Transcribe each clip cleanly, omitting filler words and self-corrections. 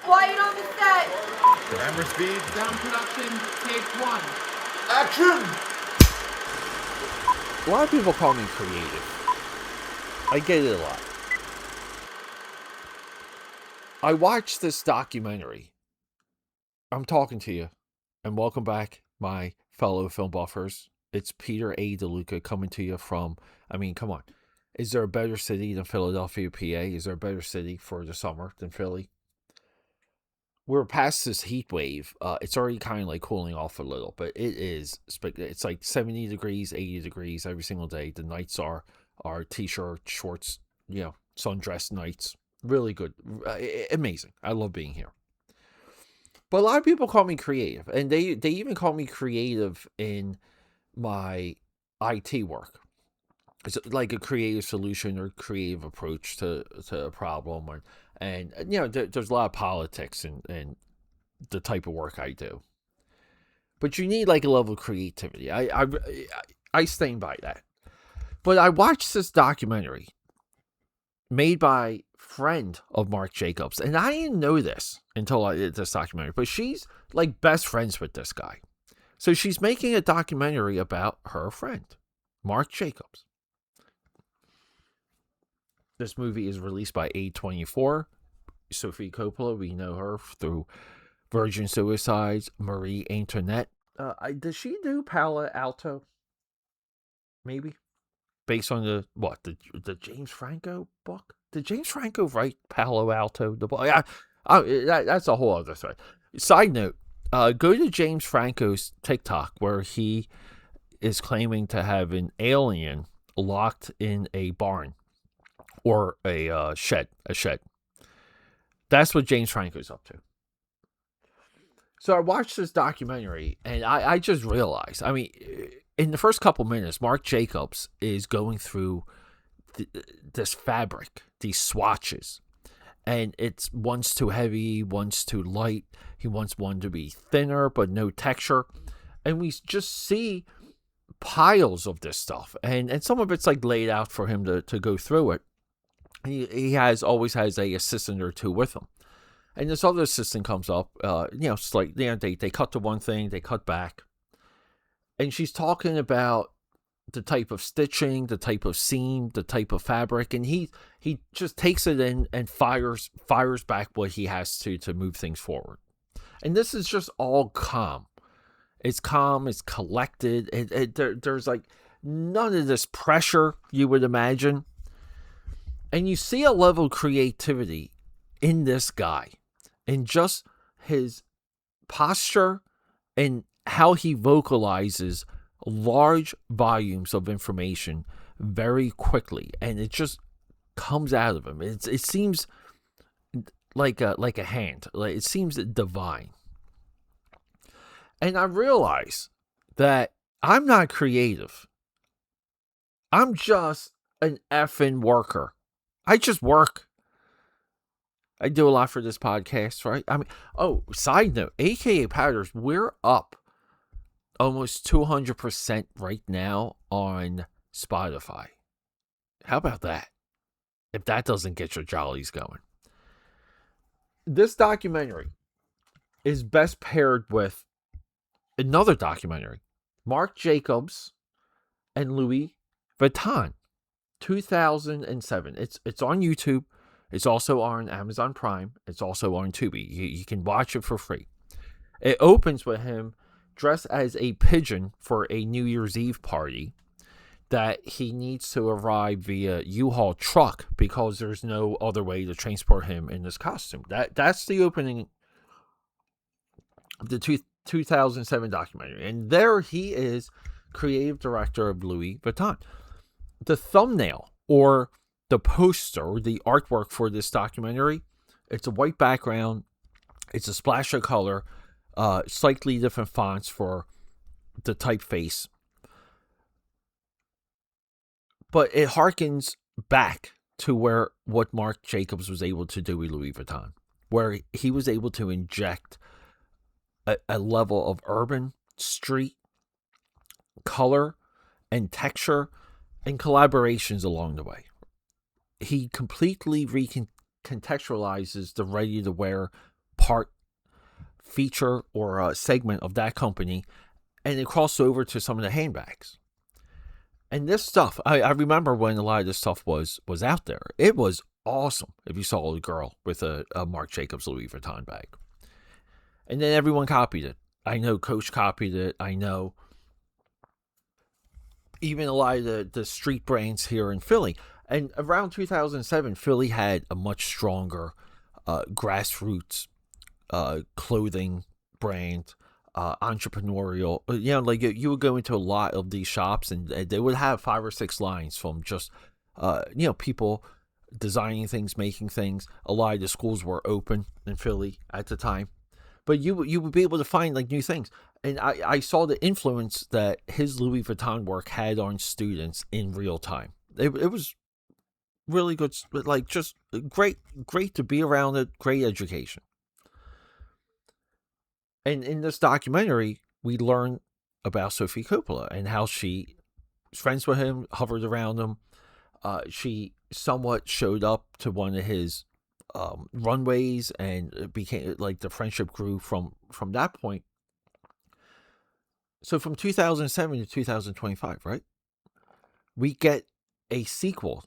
Quiet on the set. Camera speed. Sound production, take one. Action! A lot of people call me creative. I get it a lot. I watched this documentary. I'm talking to you, and welcome back, my fellow film buffers. It's Peter A. DeLuca coming to you from, come on. Is there a better city than Philadelphia, PA? Is there a better city for the summer than Philly? We're past this heat wave. It's already kind of like cooling off a little, but it's like 70 degrees, 80 degrees every single day. The nights are t-shirt, shorts, sundress nights. Really good. Amazing. I love being here. But a lot of people call me creative, and they even call me creative in my IT work. It's like a creative solution or creative approach to a problem, and there's a lot of politics in the type of work I do. But you need like a level of creativity. I stand by that. But I watched this documentary made by friend of Marc Jacobs, and I didn't know this until I did this documentary, but she's like best friends with this guy. So she's making a documentary about her friend, Marc Jacobs. This movie is released by A24. Sofia Coppola, we know her through Virgin Suicides, Marie Antoinette. Does she do Palo Alto? Maybe? Based on the James Franco book? Did James Franco write Palo Alto? The book? That's a whole other thread. Side note, go to James Franco's TikTok where he is claiming to have an alien locked in a barn or a shed. That's what James Franco's up to. So I watched this documentary and I just realized, in the first couple minutes, Marc Jacobs is going through this fabric, these swatches. And it's one's too heavy, one's too light. He wants one to be thinner, but no texture. And we just see piles of this stuff. And some of it's like laid out for him to go through it. He always has a assistant or two with him. And this other assistant comes up, they cut to one thing, they cut back. And she's talking about the type of stitching, the type of seam, the type of fabric, and he just takes it in and fires back what he has to move things forward. And this is just all calm. It's calm, it's collected. There's like none of this pressure you would imagine. And you see a level of creativity in this guy, in just his posture and how he vocalizes large volumes of information very quickly, and it just comes out of him. It seems like a hand. It seems divine. And I realize that I'm not creative. I'm just an effing worker. I just work. I do a lot for this podcast, right? Side note, AKAPADers, we're up almost 200% right now on Spotify. How about that? If that doesn't get your jollies going. This documentary is best paired with another documentary, Marc Jacobs and Louis Vuitton, 2007. It's on YouTube. It's also on Amazon Prime. It's also on Tubi. You can watch it for free. It opens with him dressed as a pigeon for a New Year's Eve party that he needs to arrive via U-Haul truck because there's no other way to transport him in this costume. That's the opening of the 2007 documentary. And there he is, creative director of Louis Vuitton. The thumbnail or the poster or the artwork for this documentary, it's a white background. It's a splash of color, slightly different fonts for the typeface. But it harkens back to what Marc Jacobs was able to do with Louis Vuitton, where he was able to inject a level of urban, street, color, and texture, and collaborations along the way. He completely recontextualizes the ready-to-wear part, feature, or a segment of that company, and it crossed over to some of the handbags. And this stuff, I remember when a lot of this stuff was out there. It was awesome if you saw a girl with a Marc Jacobs Louis Vuitton bag. And then everyone copied it. I know Coach copied it. I know even a lot of the street brands here in Philly. And around 2007, Philly had a much stronger grassroots clothing brand, entrepreneurial. Like you would go into a lot of these shops and they would have 5 or 6 lines from just, people designing things, making things. A lot of the schools were open in Philly at the time. But you would be able to find like new things. And I saw the influence that his Louis Vuitton work had on students in real time. It was really good, like just great to be around it, great education. And in this documentary, we learn about Sofia Coppola and how she was friends with him, hovered around him. She somewhat showed up to one of his runways, and it became like the friendship grew from that point. So from 2007 to 2025, right? We get a sequel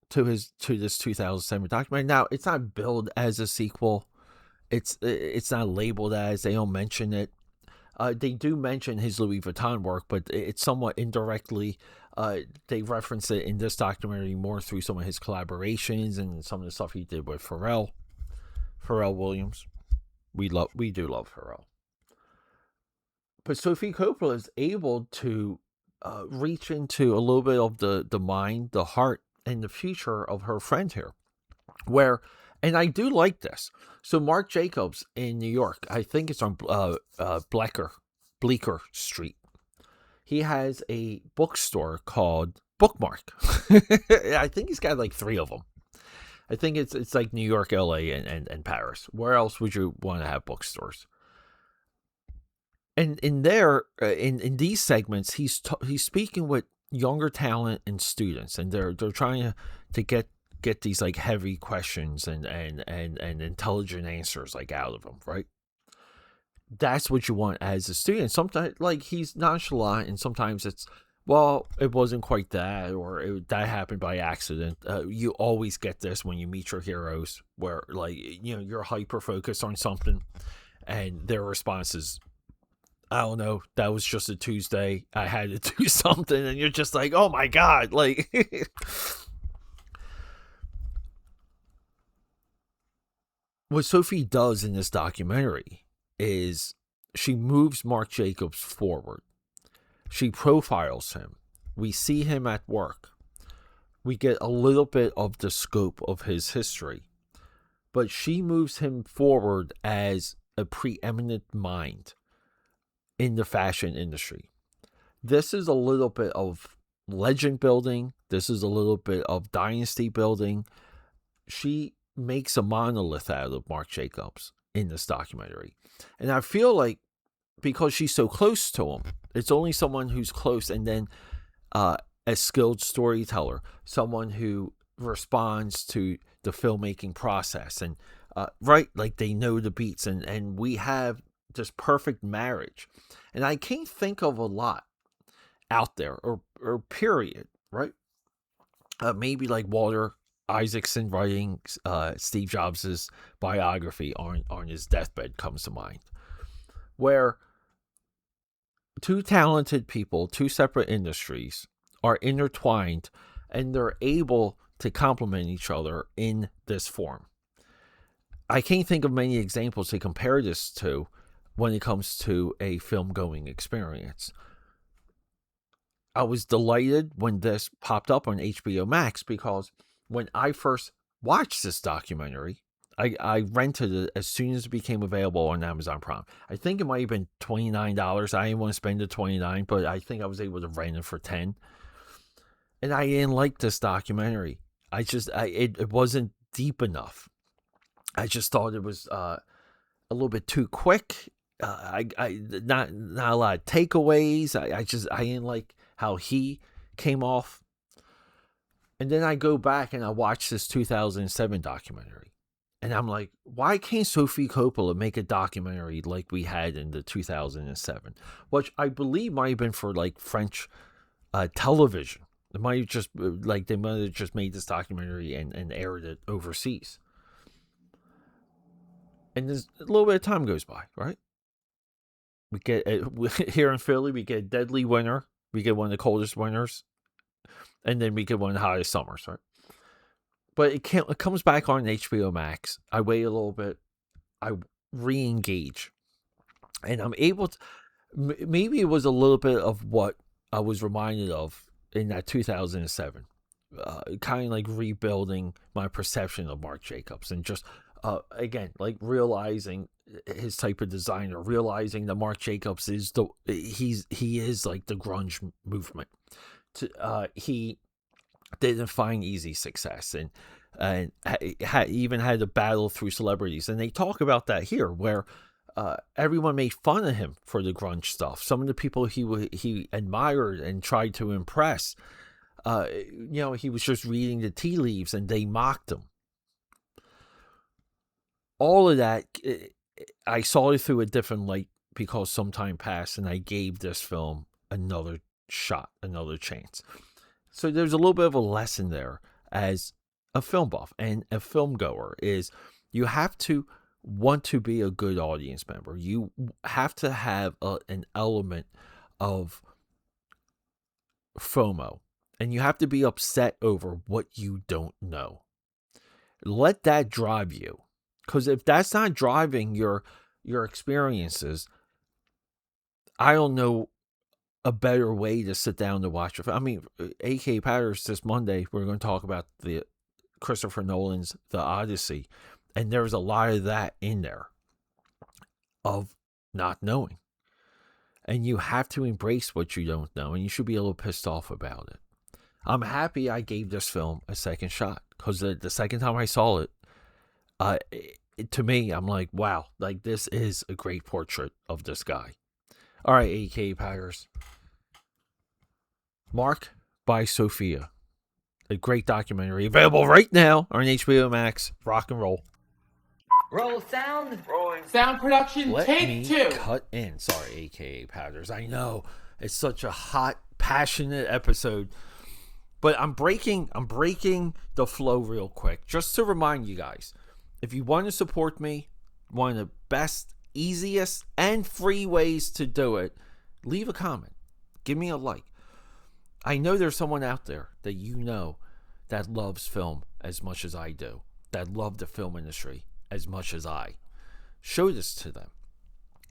to this 2007 documentary. Now, it's not billed as a sequel. It's not labeled as. They don't mention it. They do mention his Louis Vuitton work, but it's somewhat indirectly. They reference it in this documentary more through some of his collaborations and some of the stuff he did with Pharrell Williams. We do love Pharrell. But Sofia Coppola is able to reach into a little bit of the mind, the heart, and the future of her friend here. And I do like this. So Marc Jacobs in New York, I think it's on Bleecker Street. He has a bookstore called Bookmark. I think he's got like 3 of them. I think it's like New York, LA, and Paris. Where else would you want to have bookstores? And in these segments, he's speaking with younger talent and students, and they're trying to get these like heavy questions and intelligent answers like out of them, right? That's what you want as a student. Sometimes like he's nonchalant, and sometimes it's, well, it wasn't quite that, or that happened by accident. You always get this when you meet your heroes, where like you're hyper focused on something, and their response is, I don't know, that was just a Tuesday. I had to do something, and you're just like, oh my god, like. What Sophie does in this documentary is she moves Marc Jacobs forward. She profiles him. We see him at work. We get a little bit of the scope of his history. But she moves him forward as a preeminent mind in the fashion industry. This is a little bit of legend building. This is a little bit of dynasty building. She makes a monolith out of Marc Jacobs in this documentary. And I feel like because she's so close to him, it's only someone who's close, and then a skilled storyteller, someone who responds to the filmmaking process, and right, like they know the beats, and we have this perfect marriage. And I can't think of a lot out there, or period, right? Maybe like Walter Isaacson writing Steve Jobs' biography on his deathbed comes to mind, where 2 talented people, 2 separate industries are intertwined, and they're able to complement each other in this form. I can't think of many examples to compare this to when it comes to a film-going experience. I was delighted when this popped up on HBO Max, because when I first watched this documentary, I rented it as soon as it became available on Amazon Prime. I think it might have been $29. I didn't want to spend the $29, but I think I was able to rent it for $10. And I didn't like this documentary. It wasn't deep enough. I just thought it was a little bit too quick. Not a lot of takeaways. I didn't like how he came off. And then I go back and I watch this 2007 documentary. And I'm like, why can't Sofia Coppola make a documentary like we had in the 2007, which I believe might have been for like French television. It might have just they might have just made this documentary and aired it overseas. And there's a little bit of time goes by, right? We get here in Philly, we get a deadly winter. We get one of the coldest winters, and then we get one of the hottest summers, right? But it comes back on HBO Max. I wait a little bit. I re-engage, and I'm able to. Maybe it was a little bit of what I was reminded of in that 2007, kind of like rebuilding my perception of Marc Jacobs, and just again like realizing his type of designer, realizing that Marc Jacobs is he is like the grunge movement. He didn't find easy success, and even had to battle through celebrities, and they talk about that here, where everyone made fun of him for the grunge stuff. Some of the people he admired and tried to impress, he was just reading the tea leaves, and they mocked him. All of that, I saw it through a different light because some time passed, and I gave this film another shot, another chance. So there's a little bit of a lesson there as a film buff and a film goer, is you have to want to be a good audience member. You have to have an element of FOMO, and you have to be upset over what you don't know. Let that drive you, because if that's not driving your experiences, I don't know a better way to sit down to watch it. I mean, AKAPAD this Monday, we're going to talk about the Christopher Nolan's The Odyssey, and there's a lot of that in there of not knowing. And you have to embrace what you don't know, and you should be a little pissed off about it. I'm happy I gave this film a second shot, because the second time I saw it, to me, I'm like, wow, like this is a great portrait of this guy. All right, AKAPADers. Marc by Sofia. A great documentary available right now on HBO Max. Rock and roll. Roll sound. Rolling. Sound production, Let take me 2. cut in. Sorry, AKAPADers. I know it's such a hot, passionate episode, but I'm breaking the flow real quick just to remind you guys. If you want to support me, one of the best, easiest, and free ways to do it, leave a comment. Give me a like. I know there's someone out there that you know that loves film as much as I do, that love the film industry as much as I. Show this to them.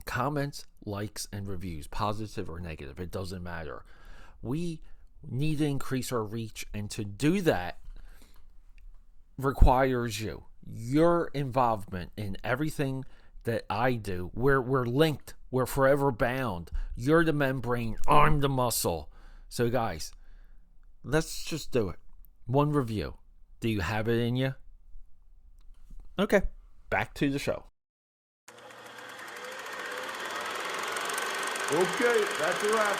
Comments, likes, and reviews, positive or negative, it doesn't matter. We need to increase our reach, and to do that requires your involvement in everything that I do. We're linked. We're forever bound. You're the membrane, I'm the muscle. So guys, let's just do it. One review. Do you have it in you? Okay, back to the show. Okay, that's a wrap.